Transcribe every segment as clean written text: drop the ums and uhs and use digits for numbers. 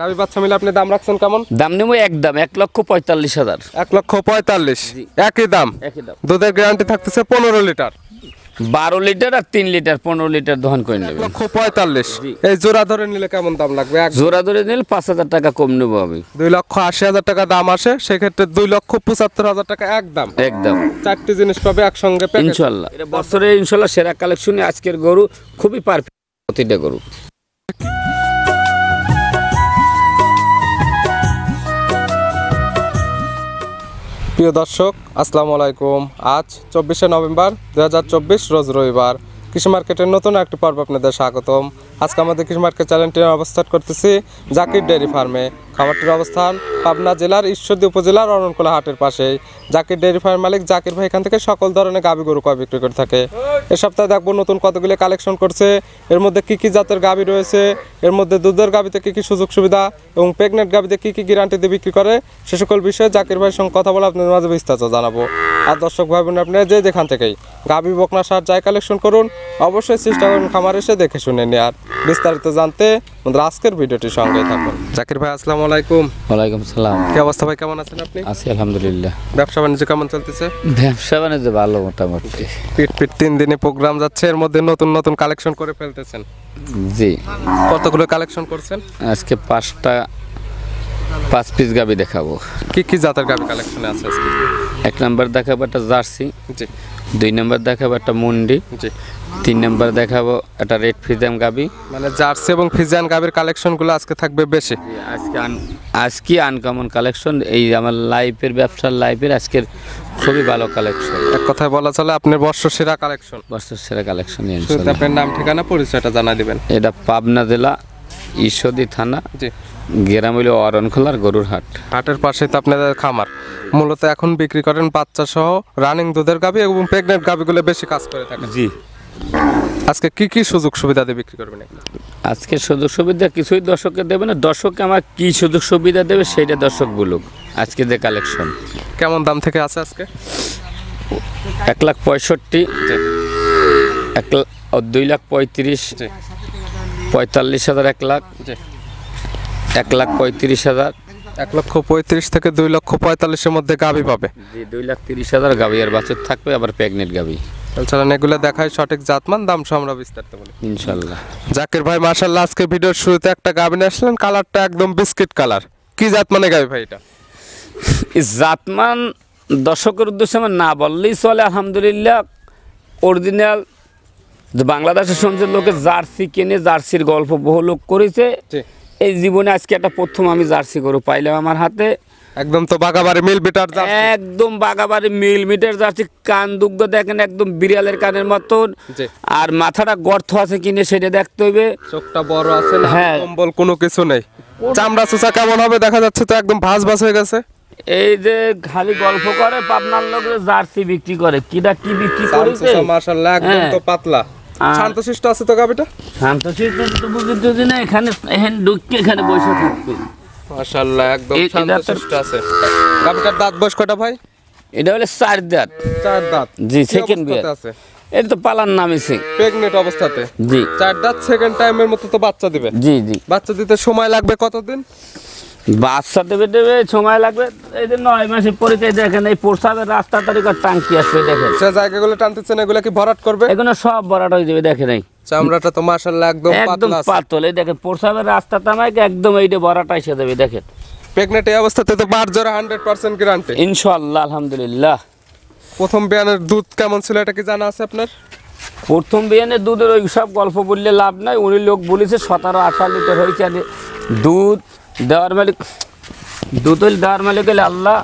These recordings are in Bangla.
গাভী বাচ্চা মিলে আপনি দাম রাখছেন কেমন? দাম নেবো একদম 1,45,000। 1,45,000 জি। একই দাম। একই দাম। দুধের গ্যারান্টি থাকতেছে 15 লিটার। 12 লিটার আর 3 লিটার 15 লিটার দহন করে নেবে। 1,45,000। জি। এই জোড়া ধরে নিলে কেমন দাম লাগবে? জোড়া ধরে নিলে 5,000 টাকা কম নেবো আমি। 2,80,000 টাকা দাম আসে, সেক্ষেত্রে 2,75,000 টাকা একদম। একদম চারটি জিনিস পাবে একসঙ্গে প্যাকেজ। ইনশাল্লাহ এটা বছরে ইনশাল্লাহ সেরা কালেকশনে আজকের গরু খুবই পারফেক্ট প্রতিটা গরু। প্রিয় দর্শক আসসালামু আলাইকুম। আজ 24শে নভেম্বর 2024 রোজ রবিবার। কৃষি মার্কেটের নতুন একটি পর্ব আপনাদের স্বাগতম। আজকে আমাদের কৃষি মার্কেট চ্যানেলটির অবস্থান করতেছি জাকির ডেয়ারি ফার্মে। খামারটির অবস্থান পাবনা জেলার ঈশ্বরদী উপজেলার অরণকুলা হাটের পাশেই। জাকির ডেয়ারি ফার্মের মালিক জাকির ভাই এখান থেকে সকল ধরনের গাভী গরু কয় বিক্রি করে থাকে। এ সপ্তাহে দেখবো নতুন কতগুলি কালেকশন করছে, এর মধ্যে কী কী জাতের গাভী রয়েছে, এর মধ্যে দুধের গাভীতে কী কী সুযোগ সুবিধা এবং প্রেগনেন্ট গাভীতে কী কী গ্যারান্টি দিয়ে বিক্রি করে, সে সকল বিষয়ে জাকির ভাইয়ের সঙ্গে কথা বলে আপনাদের মাঝে বিস্তারিত জানাবো। আর দর্শক ভাই বোন আপনারা যে যেখান থেকেই গাভী বকনা সার যাই কালেকশন করুন, অবশ্যই চেষ্টা করুন খামার এসে দেখে শুনে নেওয়ার। বিস্তারিত জানতে আমাদের আজকের ভিডিওটির সঙ্গে থাকুন। জাকির ভাই আসসালামু আলাইকুম। ওয়ালাইকুম সালাম। কি অবস্থা ভাই, কেমন আছেন আপনি? আছি আলহামদুলিল্লাহ। ব্যবসা বাণিজ্য কেমন চলতেছে? ব্যবসা বাণিজ্য ভালো মোটামুটি। পিট 3 দিনে প্রোগ্রাম যাচ্ছে, এর মধ্যে নতুন নতুন কালেকশন করে ফেলতেছেন। জি। কতগুলো কালেকশন করছেন? আজকে 5 পিস গাভী দেখাবো। কি কি জাতের গাভী কালেকশনে আছে আজকে? 1 নাম্বার দেখাবো একটা জার্সি, জি 2 নাম্বার দেখাবো একটা মুন্ডি, জি। 3 নাম্বার দেখাবো একটা রেড ফ্রিজিয়ান গাভী। মানে জার্সি এবং ফিজিয়ান গাভীর কালেকশনগুলো আজকে থাকবে বেশি। আজকে আনকমন কালেকশন, এই আমার লাইফের ব্যবসার লাইফের আজকের খুবই ভালো কালেকশন। এক কথায় বলা চলে আপনার বর্ষসেরা কালেকশন। বছর সেরা কালেকশন। শুরুতে আপনার নাম ঠিকানা পরিচয়টা জানাই দিবেন। এটা পাবনা জেলা ঈশ্বরদী থানা, জি। গ্রাম হইল অরণখোলার গরুর হাট। হাটের পাশে তো আপনাদের খামার। মূলত এখন বিক্রি করেন বাচ্চা সহ রানিং দুধের গাভী এবং প্রেগনেন্ট গাভীগুলো বেশি কাজ করে থাকে। জি। আজকে কি কি সুযোগ সুবিধা দিয়ে বিক্রি করবেন? আজকে সুযোগ সুবিধা কিছুই দর্শককে দেবে না, দর্শককে আমার কি সুযোগ সুবিধা দেবে সেইটা দর্শক বলুক। আজকে যে কালেকশন কেমন দাম থেকে আছে আজকে? 1,65,000, 2,35,000, জি 45,000, 1 লাখ, জি। 1,35,000, 1,35,000 থেকে 2,45,000-এর মধ্যে গাভী পাবে। জি 2,30,000 গাভী আর বাছুর থাকবে, আবার প্রেগনেন্ট গাভী। চলেন এগুলো দেখায় সঠিক জাতমান দাম সহ আমরা বিস্তারিত বলি ইনশাল্লাহ। জাকির ভাই মাশাআল্লাহ আজকে ভিডিওর শুরুতে একটা গাভী নিয়ে আসলেন, কালারটা একদম বিস্কিট কালার। কি জাত মানে গাভী ভাই এটা? জাতমান দর্শকের উদ্দেশ্যে আমার না বললেই চলে। আলহামদুলিল্লাহ অরিজিনাল বাংলাদেশের সঙ্গে লোকে জার্সি কিনে, জার্সির গল্প বহু লোক করেছে। এই জীবনে আজকে একটা প্রথম আমি জার্সি গরু পাইলাম আমার হাতে। একদম তো বাগাবাড়ি মিল বিটার জার্সি। একদম বাগাবাড়ি মিল মিটার জার্সি। কান দুগ্ধ দেখেন একদম বিড়ালের কানের মতন। আর মাথাটা গর্ত আছে কিনে সেটা দেখতে হইবে। চোখটা বড় আছে না, হ্যাঁ। কম্বল কোনো কিছু নেই। চামড়া চোচা কেমন হবে দেখা যাচ্ছে তো একদম ভাঁজ ভাঁজ হয়ে গেছে। এই যে খালি গল্প করে পাবনার লোকে জার্সি বিক্রি করে, কিটা কি বিক্রি করেছে মাশাআল্লাহ একদম তো পাতলা। শান্তশিষ্ট আছে তো গাভীটা? শান্তশিষ্ট তো বুঝি যদি না এখানে ঢুকে এখানে বসে থাকবে। মাশাআল্লাহ একদম শান্তশিষ্ট আছে। গাভীটার দাঁত বয়স কয়টা ভাই? এটা হলো 4 দাঁত। 4 দাঁত। জি সেকেন্ড বিয়ার আছে। এটা তো পালার নামেছে প্রেগনেন্ট অবস্থাতে। জি 4 দাঁত সেকেন্ড টাইমের মতো তো বাচ্চা দিবে। জি জি। বাচ্চা দিতে সময় লাগবে কতদিন? বাচ্চা দেবে সময় লাগবে এই যে 9 মাসের পরিচয়। দেখেন এই প্রসাবের রাস্তা তারিখের টাঙ্কি আসবে দেখেন। সে জায়গাগুলো টানতেছেন এগুলো কি ভরাট করবে? এগুলো সব ভরাট হয়ে যাবে দেখেন। এই চামড়াটা তো মাশাআল্লাহ একদম পাতলা আছে। পাতল। এই দেখেন প্রসাবের রাস্তা তামাইকে একদম এইটা ভরাট এসে যাবে দেখেন। প্রেগনেন্ট এই অবস্থাতে তো বার জোড়া 100% গ্যারান্টি ইনশাআল্লাহ আলহামদুলিল্লাহ। প্রথম বিয়ানের দুধ কেমন ছিল এটা কি জানা আছে আপনার? প্রথম বিয়ানের দুধের ওই সব গল্প বললে লাভ নাই। উনি লোক বলেছে 17-18 লিটার হয়েছে। আর দুধ দেওয়ার মালিক হলে আল্লাহ।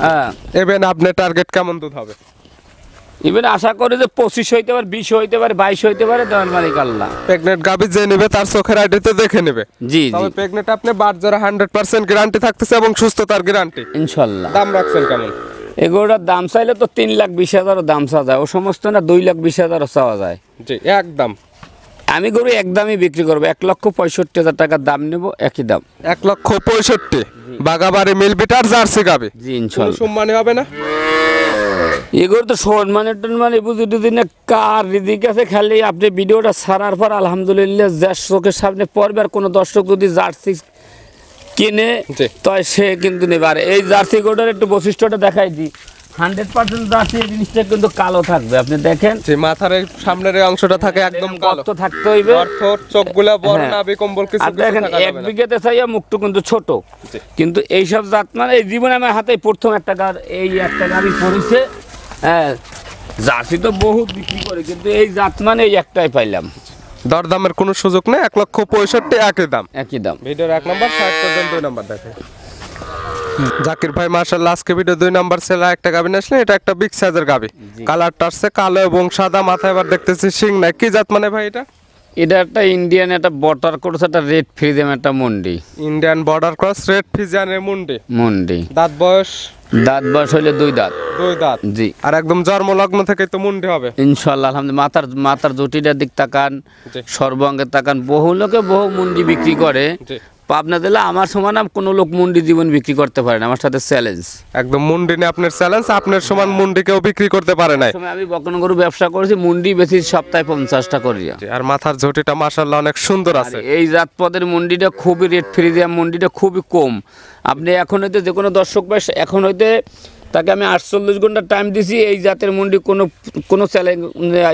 হ্যাঁ এবেন আপনার টার্গেট কেমন দুধ হবে? ইভেন আশা করি যে 25 হইতে পারে, 20 হইতে পারে, 22 হইতে পারে, দেওয়ার মালিক আল্লাহ। প্রেগনেন্ট গাভী যে নেবে তার চোখের আইডিতে দেখে নেবে। জি তবে জি প্রেগনেন্ট আপনি বার জোড়া 100% গ্যারান্টি থাকতেছে এবং সুস্থতার গ্যারান্টি ইনশাআল্লাহ। দাম রাখছেন কেমন? এগুলোর দাম চাইলে তো 3,20,000 দাম চাওয়া যায়, ও সমস্ত না 2,20,000 চাওয়া যায়। জি একদম। আমি গরু একদমই বিক্রি করবো 1,65,000 টাকা দাম নেব, একই দাম 1,65,000। বাগাবাড়ি মিল বিটার জার্সি গাভী। জি ইনশাআল্লাহ। সম্মানী হবে না? এগুলো তো সম্মানের টনমানে বুঝি দুদিনে কার রিদিক আছে। খালি আপনি ভিডিওটা ছাড়ার পর আলহামদুলিল্লাহ যার চোখের সামনে পড়বে। আর কোনো দর্শক যদি জার্সি কিনে জি। তাই সে কিন্তু নেবে। আর এই জার্সি গরুটার একটু বৈশিষ্ট্যটা দেখাই দিই। 100% জার্সি এই জিনিসটা কিন্তু কালো থাকবে, আপনি দেখেন। যে মাথার এই সামনের এই অংশটা থাকে একদম কালো, গর্ত থাকতে হইবে। অর্থর চোখগুলা বড়, হ্যাঁ। নাভি কম্বল কিছু আর কিছু দেখেন থাকা এক যাবে না। বিঘাতে চাইয়া মুখটু কিন্তু ছোট, জি। কিন্তু এইসব জাত মানে এই জীবনে আমার হাতে প্রথম একটা এই একটা গাড়ি পড়েছে। হ্যাঁ, জার্সি তো বহুত বিক্রি করে, কিন্তু এই জাত মানে এই একটাই পাইলাম। দরদামের কোনো সুযোগ নেই, 1,65,000 একই দাম। একই দাম। ভিডিওর 1 নাম্বার, সাইড করবেন 2 নাম্বার দেখেন। জাকির ভাই মাশাআল্লাহ আজকে ভিডিও 2 নাম্বার সেলা একটা গাবি আসলে, এটা একটা বিগ সাইজের গাবি। কালারটা আছে কালো এবং সাদা, মাথায় এবার দেখতেছি শিং নাই। কি জাত মানে ভাই এটা? এটা একটা ইন্ডিয়ান, একটা বটার কোর্স, একটা রেড ফ্রিজেম, একটা Mondi. Indian border cross red ফিজিয়ানের মুন্ডি। মন্ডি। দাঁত বয়স দাঁত বয়স হইলে 2 দাঁত। 2 দাঁত। জি। আর একদম জন্মলগ্ন থেকেই তো মুন্ডি হবে ইনশাল্লাহ আলহামদুলিল্লাহ। মাথার জটিটার দিক তাকান, জি। সর্বাঙ্গে তাকান, বহু লোকে বহু মুন্ডি বিক্রি করে। জি। পাবনা দিলে আমার সমান কোনো লোক মুন্ডি জীবন বিক্রি করতে পারে না, আমার সাথে চ্যালেঞ্জ। একদম মুন্ডি নিয়ে আপনার চ্যালেঞ্জ, আপনার সমান মুন্ডি কেউ বিক্রি করতে পারে নাই। সময় আমি বকন গরু ব্যবসা করেছি, মুন্ডি বেশি সপ্তাহে 50টা করিয়া। জি, আর মাথার ঝুটিটা মাশাআল্লাহ অনেক সুন্দর আছে। আর এই জাত পদের মুন্ডিটা খুবই রেড ফ্রিজিয়াম, মুন্ডিটা খুবই কম। আপনি এখন হইতে যে কোনো দর্শক ভাই এখন হইতে তাকে আমি 48 ঘন্টা টাইম দিছি, এই জাতের মুন্ডি কোনো চ্যালেঞ্জ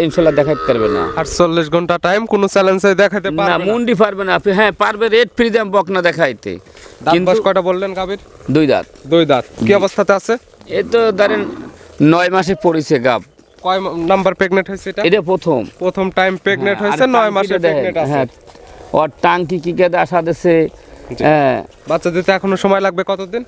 ইনশাল্লাহ দেখাতে পারবে না। 48 ঘন্টা টাইম, কোনো চ্যালেঞ্জে দেখাতে না, পারবে না। মুন্ডি পারবে না আপনি। হ্যাঁ পারবে, রেড ফ্রিজিয়াম বকনা দেখাইতে। দাঁত কিন্তু বয়স কয়টা বললেন গাবির? 2 দাঁত। 2 দাঁত। কি অবস্থাতে আছে? এই তো ধরেন 9 মাসে পড়েছে গাব। কয় নাম্বার প্রেগনেন্ট হয়েছে এটা? এটা প্রথম টাইম প্রেগনেন্ট হ্যাঁ, হয়েছে, আর 9 মাসে টাঙ্কিটা দেখেন, প্রেগনেন্ট আছে। হ্যাঁ, ওর টাঙ্কি কি কেদে আসা দিছে। হ্যাঁ, বাচ্চা দিতে এখনো সময় লাগবে কতদিন?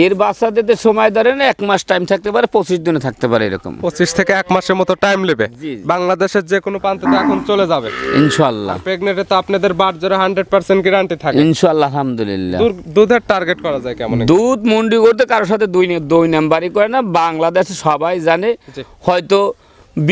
এর বাচ্চা দিতে সময় ধরেন 1 মাস টাইম থাকতে পারে, 25 দিনে থাকতে পারে এরকম। 25 থেকে 1 মাসের মতো টাইম নেবে। জি, জি। বাংলাদেশের যে কোনো প্রান্তে তো এখন চলে যাবে ইনশাআল্লাহ। প্রেগনেন্টে তো আপনাদের বাট জোরে 100% গ্যারান্টি থাকে। ইনশাআল্লাহ আলহামদুলিল্লাহ। দুধের টার্গেট করা যায় কেমন? দুধ মুন্ডি করতে কারোর সাথে দুই নাম্বারই করে না, বাংলাদেশে সবাই জানে। জি। হয়তো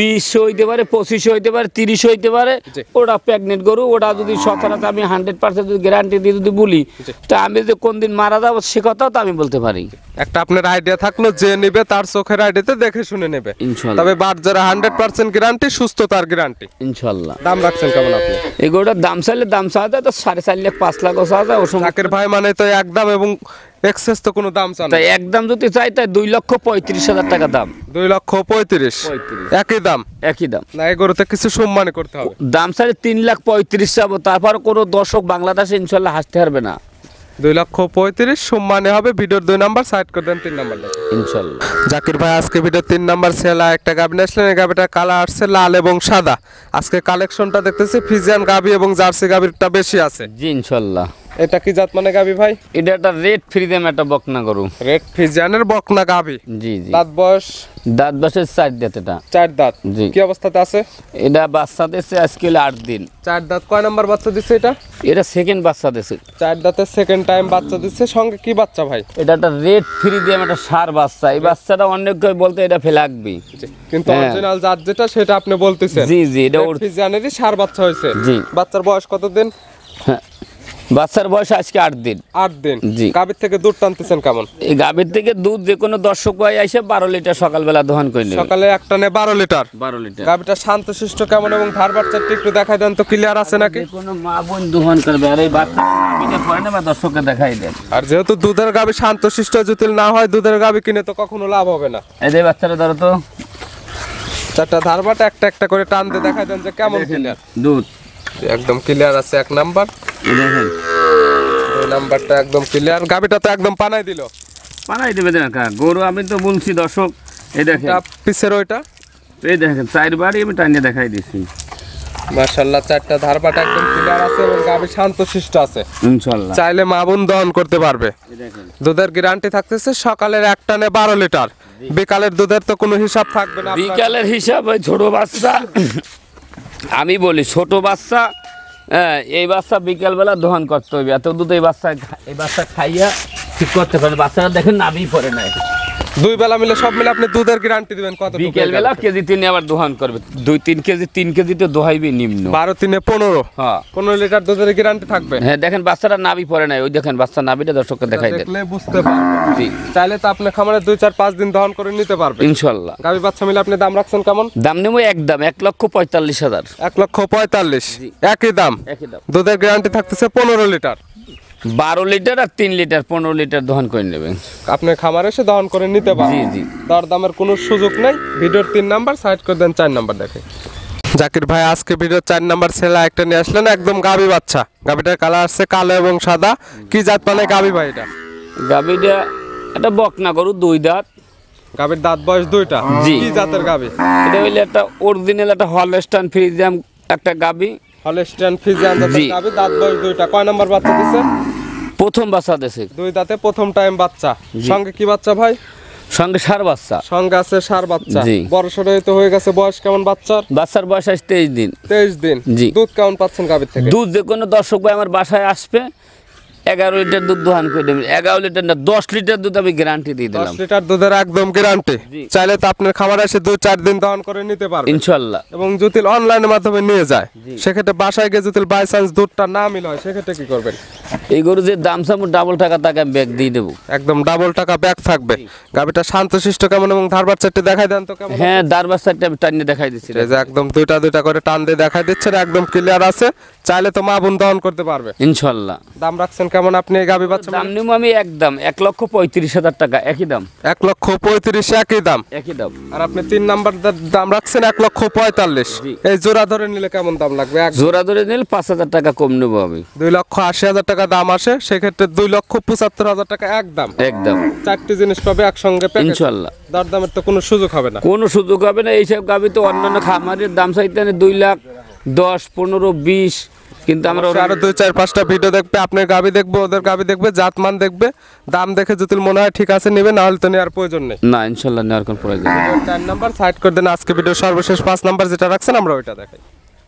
20 হইতে পারে, 25 হইতে পারে, 30 হইতে পারে। জি। ওটা প্রেগনেন্ট গরু, ওটা যদি সচরাচর আমি 100% যদি গ্যারান্টি দিয়ে যদি বলি, জি। তা আমি যে কোন দিন মারা যাবো সে কথাও তো আমি বলতে পারি। একটা আপনার আইডিয়া থাকলো, যে নেবে তার চোখের আইডিয়াতে দেখে শুনে নেবে। ইনশাআল্লাহ। তবে বাট জোরে 100% গ্যারান্টি, সুস্থতার গ্যারান্টি। ইনশাআল্লাহ। দাম রাখছেন কেমন আপনি? এই গরুটার দাম চাইলে দাম চাওয়া যায় তো 4.5 লাখ 5 লাখ চাওয়া যায়। ও সময় জাকির ভাই মানে তো একদম, এবং এক্সেস তো কোনো দাম চান না। তাই একদম যদি চাই তাই 2,35,000 টাকা দাম। 2,35,000 একই দাম? একই দাম। না, এই গরুতে কিছু সম্মান করতে হবে। দাম চাইলে 3,35,000 চাবো, তারপর কোনো দর্শক বাংলাদেশে ইনশাল্লাহ হাসতে পারবে না। 2,35,000 সম্মানে হবে। ভিডিওর 2 নাম্বার, সাইড করে দেন 3 নাম্বার দেখেন। ইনশাল্লাহ। জাকির ভাই আজকে ভিডিও 3 নাম্বার সেলা একটা গাবি আসলেন। এই গাবিটা কালার আসছে লাল এবং সাদা। আজকে কালেকশনটা দেখতেছি ফিজিয়ান গাবি এবং জার্সি গাবিরটা বেশি আছে। জি ইনশাল্লাহ। এটা কি জাত মানে গাবি ভাই? এটা একটা রেড ফ্রিজেম, একটা বকনা গরু। রেড ফিজিয়ানের বকনা গাবি। জি জি। দাঁত বয়স? দাঁত বসে 4 দাঁত। এটা 4 দাঁত। জি। কি অবস্থাতে আছে? এটা বাচ্চা দিচ্ছে আজকে হলো 8 দিন। 4 দাঁত। কয় নাম্বার বাচ্চা দিচ্ছে এটা? এটা সেকেন্ড বাচ্চা দিচ্ছে। 4 দাঁতের সেকেন্ড টাইম বাচ্চা দিচ্ছে। সঙ্গে কি বাচ্চা ভাই? এটা একটা রেড ফ্রিজেম, একটা সার বাচ্চা। এই বাচ্চাটা অনেক কেউ বলতে এটা ফেলাকবি, কিন্তু হ্যাঁ। অরিজিনাল জাত যেটা সেটা আপনি বলতেছেন। জি জি। এটা রেড ফিজিয়ানেরই সার বাচ্চা হয়েছে। জি। বাচ্চার বয়স কতদিন? হ্যাঁ, বাচ্চার বয়স আজকে 8 দিন। 8 দিন। জি। গাবির থেকে দুধ টানতেছেন কেমন? এই গাভীর থেকে দুধ যে কোনো দর্শক ভাই এসে 12 লিটার সকালবেলা দহন করে নেবে। সকালে একটা নে 12 লিটার। 12 লিটার। গাবিটা শান্তশিষ্ট কেমন এবং ধার বাচ্চাটা একটু দেখাই দেন তো, ক্লিয়ার আছে নাকি? যে কোনো মা বোন দহন করবে। আর এই বাচ্চা গাভীটা পরে নেবে, দর্শককে দেখাই দেন। আর যেহেতু দুধের গাবি শান্তশিষ্ট যদি না হয়, দুধের গাবি কিনে তো কখনো লাভ হবে না। এই যে বাচ্চাটা ধরো তো, 4টা ধার বাটা একটা একটা করে টান দিয়ে দেখাই দেন যে কেমন ক্লিয়ার। দুধ একদম ক্লিয়ার আছে 1 নাম্বার। এই দেখেন, 2 নাম্বারটা একদম ক্লিয়ার। গাবিটা তো একদম পানাই দিল। পানাই দেবে দেখা গরু। আমি তো বলছি দর্শক, এই দেখেন, এটা পিছের ওইটা এই দেখেন 4 বারই আমি টানিয়ে দেখাই দিছি। মাশাআল্লাহ 4টা ধার বাটা একদম ক্লিয়ার আছে এবং গাবি শান্তশিষ্ট আছে। ইনশাআল্লাহ। চাইলে মা বোন দহন করতে পারবে। এই দেখেন, দুধের গ্যারান্টি থাকতেছে। সকালের এক টানে 12 লিটার। বিকালের দুধের তো কোনো হিসাব থাকবে না আপনার। বিকালের হিসাব ওই ছোট বাচ্চা, আমি বলি ছোট বাচ্চা, হ্যাঁ, এই বাচ্চা বিকালবেলা দহন করতে হবে। এত দুধ এই বাচ্চা খাইয়া ঠিক করতে পারে। বাচ্চাটা দেখেন নাভি পড়ে নাই। 2 বেলা মিলে সব মিলে আপনি দুধের গ্যারান্টি দিবেন কত? বিকেলবেলা কেজি 3 আবার দোহান করবে। 2-3 কেজি, 3 কেজি তো দোহাইবে নিম্ন। 12 3 15। হ্যাঁ 15 লিটার দুধের গ্যারান্টি থাকবে। হ্যাঁ, দেখেন বাচ্চাটা নাভি পড়ে নাই। ওই দেখেন বাচ্চা নাভিটা দর্শককে দেখাই দেন। দেখলে বুঝতে পারবেন। জি চাইলে তো আপনি খামারে 2-4-5 দিন দহন করে নিতে পারবেন। ইনশাআল্লাহ। গাবি বাচ্চা মিলে আপনি দাম রাখছেন কেমন? দাম নেবো একদম 1,45,000। 1,45,000 জি। একই দাম। একই দাম। দুধের গ্যারান্টি থাকতেছে 15 লিটার। 12 লিটার আর 3 লিটার 15 লিটার দহন করে নেবেন। আপনি খামারে এসে দহন করে নিতে পারেন। জি জি। দরদামের কোনো সুযোগ নেই। ভিডিওর 3 নাম্বার সাইড করে দেন, 4 নাম্বার দেখে। জাকির ভাই আজকে ভিডিওর 4 নাম্বার ছেলে একটা নিয়ে আসলেন, একদম গাবি বাচ্চা। গাবিটার কালার আসছে কালো এবং সাদা। কি জাত মানে গাবি ভাই এটা? গাবিটা একটা বকনা গরু, 2 দাঁত। গাবির দাঁত বয়স 2টা। জি। কি জাতের গাবি? এটা হইলে একটা অরিজিনাল একটা হলস্টাইন ফ্রিজিয়ান একটা গাবি। হলস্টাইন ফ্রিজিয়ান জাতের জি। গাবি, দাঁত বয়স 2টা। কয় নাম্বার বাচ্চা দিছে? প্রথম বাচ্চা দেশে। 2 দাঁতে প্রথম টাইম বাচ্চা। জি। সঙ্গে কি বাচ্চা ভাই? সঙ্গে সার বাচ্চা। সঙ্গে আছে ষাঁড় বাচ্চা। জি। বড় সড়ো তো হয়ে গেছে। বয়স কেমন বাচ্চার? বাচ্চার বয়স আজ 23 দিন। 23 দিন। জি। দুধ কেমন পাচ্ছেন গাবির থেকে? দুধ যে কোনো দর্শক ভাই আমার বাসায় আসবে 11 লিটার দুধ দোহান করে দেবেন। 11 লিটার না 10 লিটার দুধ আমি গ্যারান্টি দিয়ে 10 দিলাম লিটার দুধের একদম গ্যারান্টি। জি। চাইলে তো আপনার খামারে এসে 2-4 দিন দহন করে নিতে পারবেন। ইনশাল্লাহ। এবং যদি অনলাইনের মাধ্যমে নিয়ে যায়, জি। সেক্ষেত্রে বাসায় গিয়ে যদি বাই চান্স দুধটা না মিল হয়, সেক্ষেত্রে কি করবেন? এই গরু যে দাম সামু ডাবল টাকা তাকে আমি ব্যাগ দিয়ে দেবো। একদম ডাবল টাকা ব্যাক থাকবে। গাবিটা শান্তশিষ্ট কেমন এবং ধারবার চারটে দেখাই দেন তো কেমন? হ্যাঁ, দারবার সাইডটা আমি টানিয়ে দেখাই দিচ্ছি। এই যে একদম দুইটা করে টান দিয়ে দেখাই দিচ্ছেন, একদম ক্লিয়ার আছে। চাইলে তো মা বোন দহন করতে পারবে। ইনশাল্লাহ। দাম রাখছেন কেমন আপনি এই গাবি বাচ্চা? দাম নিব আমি একদম 1,35,000 টাকা, একই দাম। 1,35,000 একই দাম। একই দাম। আর আপনি 3 নাম্বার দাম রাখছেন 1,45,000। জি। এই জোড়া ধরে নিলে কেমন দাম লাগবে? জোড়া ধরে নিলে 5,000 টাকা কম নেবো আমি। 2,80,000 টাকা দাম আসে, সেক্ষেত্রে 2,75,000 টাকা একদম। একদম। 4টি জিনিস পাবে একসঙ্গে প্যাকেজ। ইনশাল্লাহ। দরদামের তো কোনো সুযোগ হবে না। কোনো সুযোগ হবে না। এইসব গাবি তো অন্যান্য খামারের দাম চাইতে 2,10,000, 15, 20, কিন্তু আমরা আরো 2-4-5টা ভিডিও দেখবে, আপনার গাবি দেখবে, ওদের গাবি দেখবে, জাতমান দেখবে, দাম দেখে যদি মনে হয় ঠিক আছে নেবে, না হলে তো নেওয়ার প্রয়োজন নেই। না, ইনশাল্লাহ নেওয়ার কোনো প্রয়োজন নেই। 4 নাম্বার সাইড করে দেন। আজকে ভিডিও সর্বশেষ 5 নাম্বার যেটা রাখছেন আমরা ওইটা দেখাই।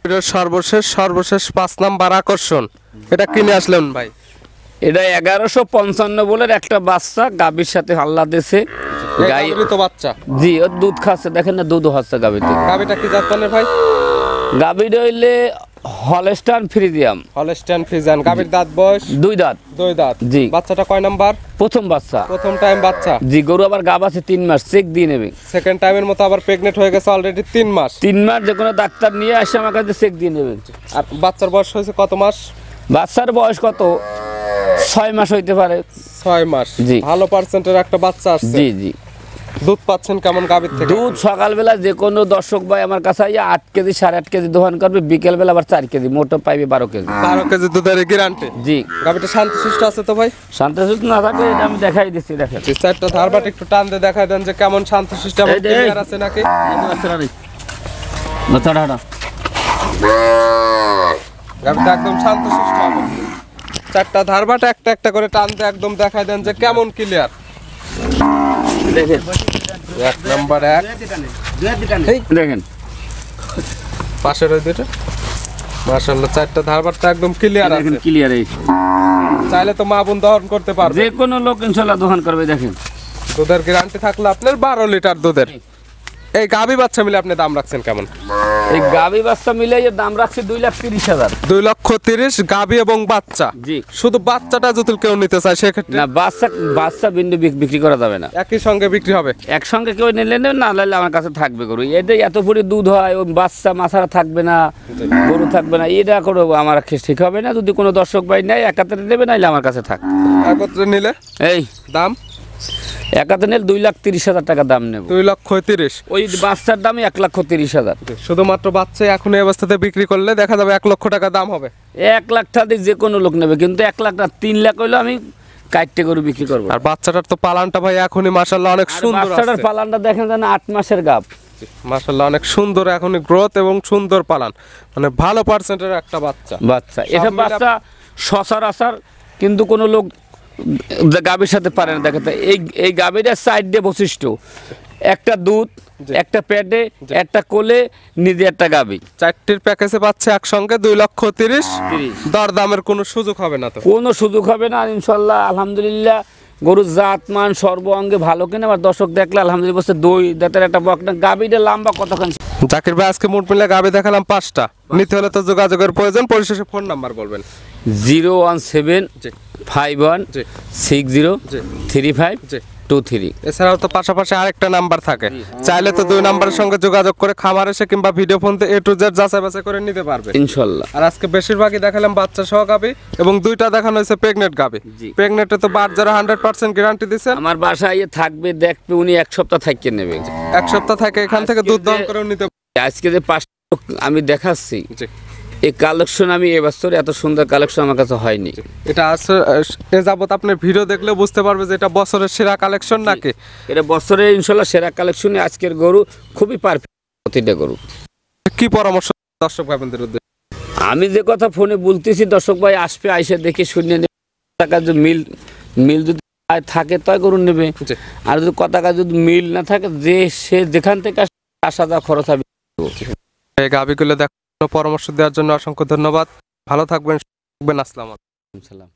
ভিডিওর সর্বশেষ 5 নাম্বার আকর্ষণ, এটা কিনে আসলেন ভাই? এটা 1155 বলে একটা বাচ্চা গাবির সাথে আল্লাহ দেশে এই গাই। গাভীরই তো বাচ্চা। জি, ওর দুধ খাচ্ছে, দেখেন না দুধও হচ্ছে গাবিতে। গাবিটা কি জাতমানের ভাই? গাবিটা হইলে হলস্টাইন ফ্রিজিয়ান। Holstein Friesian. গাবির দাঁত বয়স 2 দাঁত। 2 দাঁত। জি। বাচ্চাটা কয় নাম্বার? প্রথম বাচ্চা। প্রথম টাইম বাচ্চা। জি, গরু আবার গাব আছে 3 মাস, চেক দিয়ে নেবে। সেকেন্ড টাইমের মতো আবার প্রেগনেন্ট হয়ে গেছে অলরেডি 3 মাস। 3 মাস যে কোনো ডাক্তার নিয়ে আসে আমার কাছে চেক দিয়ে নেবে। আর বাচ্চার বয়স হয়েছে কত মাস? বাচ্চার বয়স কত? 6 মাস হইতে পারে। 6 মাস। জি। ভালো পার্সেন্টের একটা বাচ্চা আসছে। জি জি। দুধ পাচ্ছেন কেমন গাবির থেকে? দুধ সকালবেলা যে কোনো দর্শক ভাই আমার কাছে 8 কেজি 8.5 কেজি দোহন করবে, বিকেলবেলা আবার 4 কেজি, মোট পাইবে 12 কেজি। 12 কেজি দুধের গ্যারান্টি। জি। গাবিটা শান্তশিষ্ট আছে তো ভাই? শান্তশিষ্ট না থাকলে এটা আমি দেখাই দিচ্ছি, দেখেন। এই চারটা ধারবাট একটু টান দিয়ে দেখাই দেন যে কেমন শান্তশিষ্ট এবং এই যে, এই। ক্লিয়ার আছে নাকি? গাবিটা একদম শান্তশিষ্ট হবে। চারটা ধারবাট একটা একটা করে টান দিয়ে একদম দেখাই দেন যে কেমন ক্লিয়ার। দেখেন 1 নাম্বার 1। দেখেন পাশের ওই দুটো মাশাআল্লাহ, চারটা ধারবাটটা একদম ক্লিয়ার আছে। দেখেন ক্লিয়ার। এই চাইলে তো মা বোন দহন করতে পারবে। যে কোনো লোক ইনশাআল্লাহ দোহন করবে। দেখেন দুধের গ্যারান্টি থাকলে আপনার 12 লিটার দুধের। এই গাবি বাচ্চা মিলে আপনি দাম রাখছেন কেমন? এই গাবি বাচ্চা মিলে এর দাম রাখছে 2,30,000। 2,30,000 গাবি এবং বাচ্চা। জি। শুধু বাচ্চাটা যদি কেউ নিতে চায় সেক্ষেত্রে না, বাচ্চা বিন্দু বিক্রি করা যাবে না। একই সঙ্গে বিক্রি হবে। একসঙ্গে কেউ নিলে নেবে, না নিলে আমার কাছে থাকবে গরু। এটা এত পরি দুধ হয়, ওই বাচ্চা মাথারা থাকবে না, গরু থাকবে না, এটা করে আমার ঠিক হবে না। যদি কোনো দর্শক ভাই নেয় একাত্রে নেবে, নাইলে আমার কাছে থাক। একত্রে নিলে এই দাম একাত্রে নিলে 2,30,000 টাকা দাম নেব। 2,30,000। ওই বাচ্চার দামই 1,30,000। শুধুমাত্র বাচ্চা এখন এই অবস্থাতে বিক্রি করলে দেখা যাবে 1 লক্ষ টাকা দাম হবে। 1 লাখ টাকা যে কোনো লোক নেবে, কিন্তু 1 লাখ না 3 লাখ হইলে আমি কাটতে গরু বিক্রি করবো। আর বাচ্চাটার তো পালানটা ভাই এখনই মাশাআল্লাহ অনেক আর সুন্দর বাচ্চাটার আছে। পালানটা দেখেন যেন 8 মাসের গাব। মাশাআল্লাহ অনেক সুন্দর এখনই গ্রোথ এবং সুন্দর পালান, মানে ভালো পার্সেন্টের একটা বাচ্চা। এসব মিলে বাচ্চা সচরাচর কিন্তু কোনো লোক গাভীর সাথে পারে না। দেখেন এই গাভীটা সাইড দিয়ে বৈশিষ্ট্য, একটা দুধ, একটা পেটে, একটা কোলে, নিজে একটা গাভী। 4টির প্যাকেজে পাচ্ছে একসঙ্গে 2,30,000। দরদামের কোনো সুযোগ হবে না তো? কোনো সুযোগ হবে না ইনশাল্লাহ। আলহামদুলিল্লাহ গরুর জাতমান সর্ব অঙ্গে ভালো কিনা, আবার দর্শক দেখলে আলহামদুলিল্লাহ বলছে 2 দাঁতের একটা বকনা। গাভীটা লম্বা কতক্ষণ? জাকির ভাই আজকে মোট মিলে গাভী দেখালাম 5টা। নিতে হলে তো যোগাযোগের প্রয়োজন। পরিশেষে ফোন নাম্বার বলবেন। 017 জি 51 জি 60 জি 35 জি 23। এছাড়াও তো পাশাপাশি আরেকটা নাম্বার থাকে, চাইলে তো 2 নাম্বারের সঙ্গে যোগাযোগ করে খামার এসে কিংবা video phone A to Z যাচাই বাছাই করে নিতে পারবে ইনশাল্লাহ। আর আজকে বেশিরভাগই দেখালাম বাচ্চা সহ গাবি এবং 2টা দেখানো হয়েছে প্রেগনেন্ট গাবি। জি। প্রেগনেন্টে তো বার যারা 100% গ্যারান্টি দিচ্ছেন, আমার বাসায় থাকবে, দেখবে, উনি 1 সপ্তাহ থাকিয়ে নেবে। 1 সপ্তাহ থেকে এখান থেকে আজকে দুধ দহন যে- করেও নিতে আজকে যে 5 আমি দেখাচ্ছি, জি। এই কালেকশন আমি এবছর এত সুন্দর কালেকশন আমার কাছে হয়নি। এটা আছে এ যাবত আপনার ভিডিও দেখলে বুঝতে পারবে যে এটা বছরের সেরা কালেকশন নাকি। এটা বছরে ইনশাল্লাহ সেরা কালেকশনে আজকের গরু খুবই পারফেক্ট প্রতিটা গরু। কি পরামর্শ দর্শক ভাইদের উদ্দেশ্যে? আমি যে কথা ফোনে বলতেছি, দর্শক ভাই আসবে, আইসা দেখে শুনে নেবে। টাকা যদি মিল যদি থাকে তাই গরু নেবে, জি। আর যদি টাকা যদি মিল না থাকে, যে সে যেখান থেকে আসা যাওয়া খরচ হবে। এই গাবিগুলো দেখার পরামর্শ দেওয়ার জন্য অসংখ্য ধন্যবাদ। ভালো থাকবেন, আসসালামু আলাইকুম। সালাম।